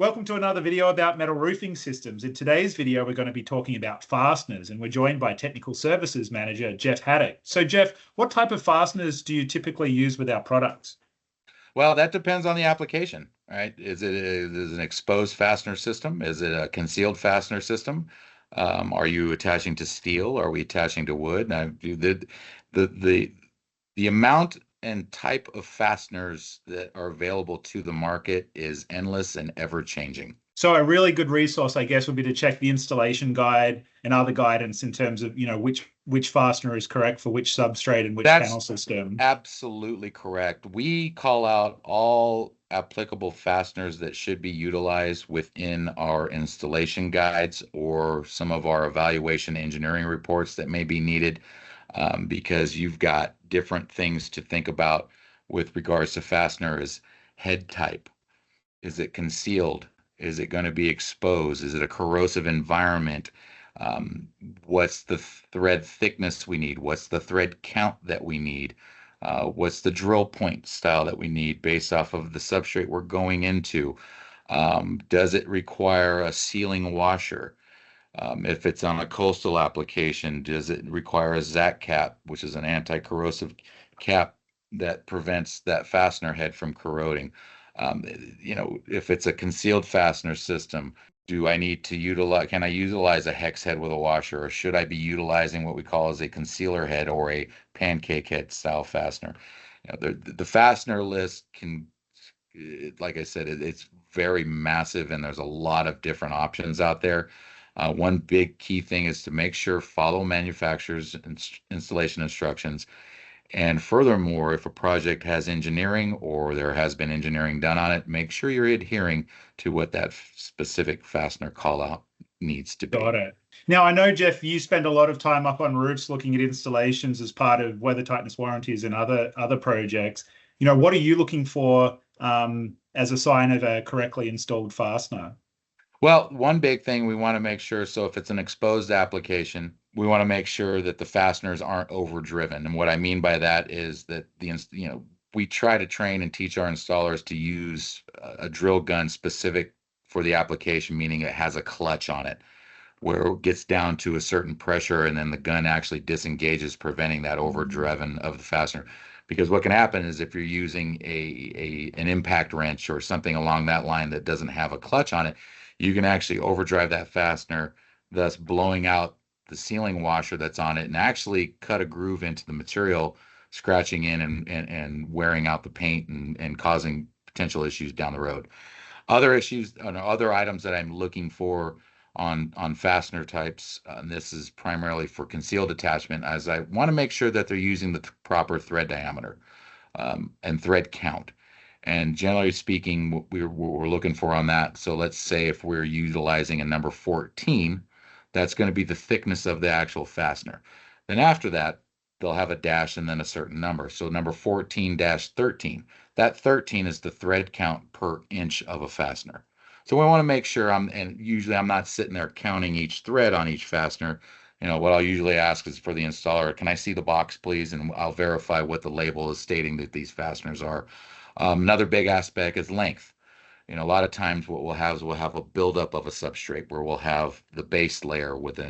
Welcome to another video about metal roofing systems. In today's video, we're going to be talking about fasteners, and we're joined by Technical Services Manager, Jeff Haddock. So Jeff, what type of fasteners do you typically use with our products? Well, that depends on the application, right? Is it an exposed fastener system? Is it a concealed fastener system? Are you attaching to steel? Are we attaching to wood? Now, the the the amount and type of fasteners that are available to the market is endless and ever changing. So a really good resource, I guess, would be to check the installation guide and other guidance in terms of, which fastener is correct for which substrate and which That's panel system. absolutely correct. We call out all applicable fasteners that should be utilized within our installation guides or some of our evaluation engineering reports that may be needed, because you've got different things to think about with regards to fastener is head type. Is it concealed? Is it going to be exposed? Is it a corrosive environment? Um, what's the thread thickness we need? What's the thread count that we need? What's the drill point style that we need based off of the substrate we're going into? Does it require a sealing washer? If it's on a coastal application, does it require a ZAC cap, which is an anti-corrosive cap that prevents that fastener head from corroding? If it's a concealed fastener system, do I need to utilize, can I utilize a hex head with a washer, or should I be utilizing what we call as a concealer head or a pancake head style fastener? The fastener list can, like I said, it's very massive and there's a lot of different options out there. One big key thing is to make sure follow manufacturer's installation instructions. And furthermore, if a project has engineering or there has been engineering done on it, make sure you're adhering to what that specific fastener call out needs to be. Got it. Now, I know, Jeff, you spend a lot of time up on roofs looking at installations as part of weather tightness warranties and other projects. What are you looking for as a sign of a correctly installed fastener? Well, one big thing we want to make sure, so if it's an exposed application, we want to make sure that the fasteners aren't overdriven. And what I mean by that is that we try to train and teach our installers to use a drill gun specific for the application, meaning it has a clutch on it where it gets down to a certain pressure and then the gun actually disengages, preventing that overdriven of the fastener. Because what can happen is if you're using an impact wrench or something along that line that doesn't have a clutch on it, you can actually overdrive that fastener, thus blowing out the sealing washer that's on it and actually cut a groove into the material, scratching in and wearing out the paint and causing potential issues down the road. Other issues, other items that I'm looking for on fastener types, and this is primarily for concealed attachment, as I want to make sure that they're using the proper thread diameter and thread count. And generally speaking, what we're looking for on that. So let's say if we're utilizing a number 14, that's going to be the thickness of the actual fastener. Then after that, they'll have a dash and then a certain number. So number 14-13, that 13 is the thread count per inch of a fastener. So we want to make sure and usually I'm not sitting there counting each thread on each fastener. What I'll usually ask is for the installer, can I see the box, please? And I'll verify what the label is stating that these fasteners are. Another big aspect is length. A lot of times what we'll have is we'll have a buildup of a substrate where we'll have the base layer with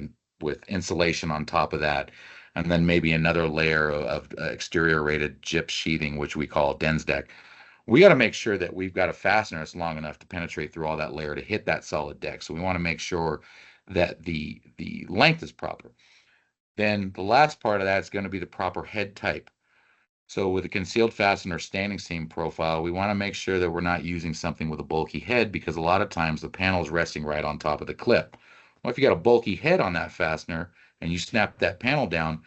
insulation on top of that, and then maybe another layer of exterior rated gyp sheathing, which we call Dens deck. We got to make sure that we've got a fastener that's long enough to penetrate through all that layer to hit that solid deck. So we want to make sure that the length is proper. Then the last part of that is going to be the proper head type. So with a concealed fastener standing seam profile, we want to make sure that we're not using something with a bulky head, because a lot of times the panel is resting right on top of the clip. Well, if you got a bulky head on that fastener and you snap that panel down,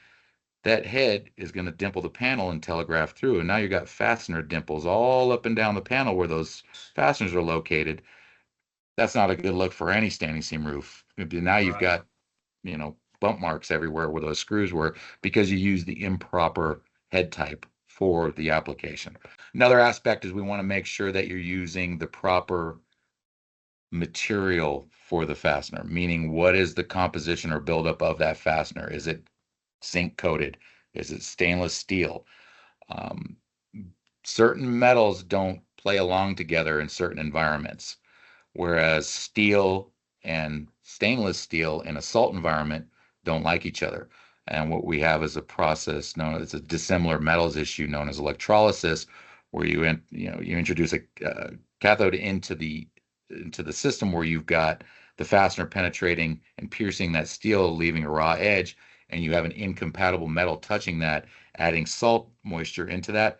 that head is going to dimple the panel and telegraph through. And now you got fastener dimples all up and down the panel where those fasteners are located. That's not a good look for any standing seam roof. Now you've Right. got, bump marks everywhere where those screws were because you use the improper head type for the application. Another aspect is we want to make sure that you're using the proper material for the fastener, meaning what is the composition or buildup of that fastener? Is it zinc coated? Is it stainless steel? Certain metals don't play along together in certain environments. whereas steel and stainless steel in a salt environment don't like each other. And what we have is a process known as a dissimilar metals issue known as electrolysis, where you introduce a cathode into the system where you've got the fastener penetrating and piercing that steel, leaving a raw edge, and you have an incompatible metal touching that, adding salt moisture into that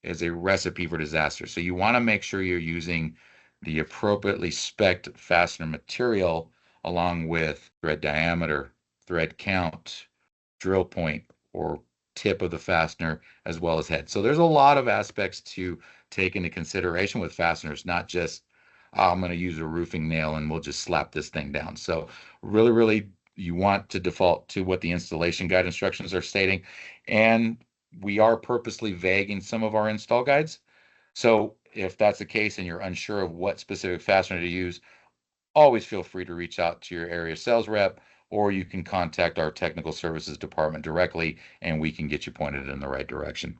is a recipe for disaster. So you want to make sure you're using the appropriately spec'd fastener material along with thread diameter, thread count, drill point, or tip of the fastener, as well as head. So there's a lot of aspects to take into consideration with fasteners, not just, "Oh, I'm going to use a roofing nail and we'll just slap this thing down." So really, really, you want to default to what the installation guide instructions are stating. And we are purposely vague in some of our install guides. So if that's the case and you're unsure of what specific fastener to use, always feel free to reach out to your area sales rep, or you can contact our technical services department directly and we can get you pointed in the right direction.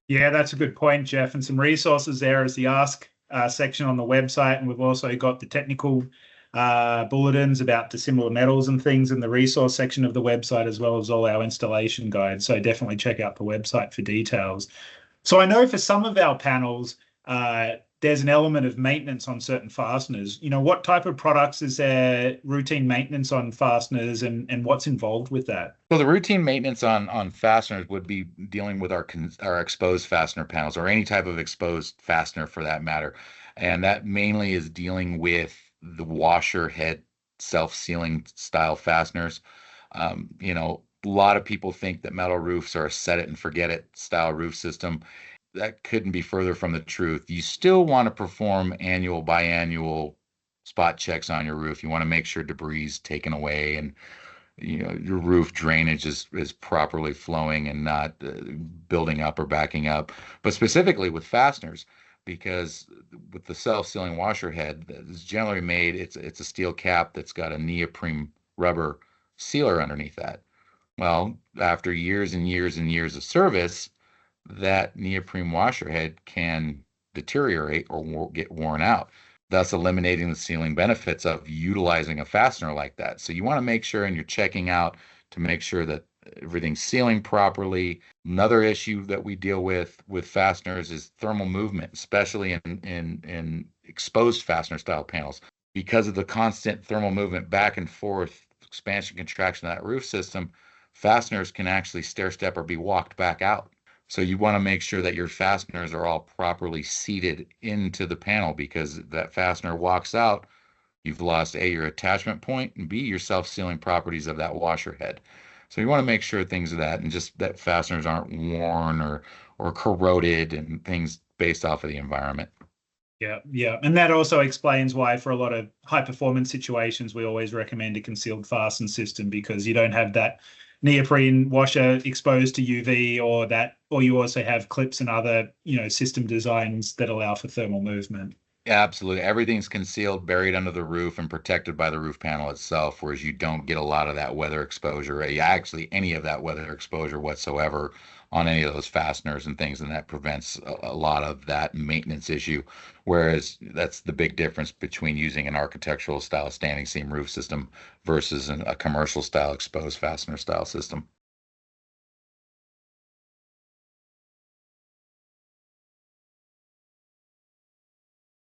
Yeah, that's a good point, Jeff. And some resources there is the Ask section on the website. And we've also got the technical bulletins about dissimilar metals and things in the resource section of the website, as well as all our installation guides. So definitely check out the website for details. So I know for some of our panels, there's an element of maintenance on certain fasteners. What type of products is there routine maintenance on fasteners, and what's involved with that? So the routine maintenance on fasteners would be dealing with our exposed fastener panels, or any type of exposed fastener for that matter. And that mainly is dealing with the washer head self-sealing style fasteners. A lot of people think that metal roofs are a set it and forget it style roof system. That couldn't be further from the truth. You still want to perform annual, biannual spot checks on your roof. You want to make sure debris is taken away, and your roof drainage is properly flowing and not building up or backing up. But specifically with fasteners, because with the self-sealing washer head it's generally made, it's a steel cap that's got a neoprene rubber sealer underneath that. Well, after years and years and years of service, that neoprene washer head can deteriorate or get worn out, thus eliminating the sealing benefits of utilizing a fastener like that. So you want to make sure, and you're checking out to make sure that everything's sealing properly. Another issue that we deal with fasteners is thermal movement, especially in exposed fastener style panels. Because of the constant thermal movement back and forth, expansion, contraction of that roof system, fasteners can actually stair step or be walked back out. So you want to make sure that your fasteners are all properly seated into the panel, because if that fastener walks out, you've lost A, your attachment point, and B, your self-sealing properties of that washer head. So you want to make sure things of that, and just that fasteners aren't worn or corroded and things based off of the environment. Yeah, yeah. And that also explains why for a lot of high performance situations, we always recommend a concealed fasten system, because you don't have that neoprene washer exposed to UV, or you also have clips and other, system designs that allow for thermal movement. Yeah, absolutely. Everything's concealed, buried under the roof, and protected by the roof panel itself, whereas you don't get a lot of that weather exposure, actually any of that weather exposure whatsoever on any of those fasteners and things, and that prevents a lot of that maintenance issue. Whereas that's the big difference between using an architectural style standing seam roof system versus a commercial style exposed fastener style system.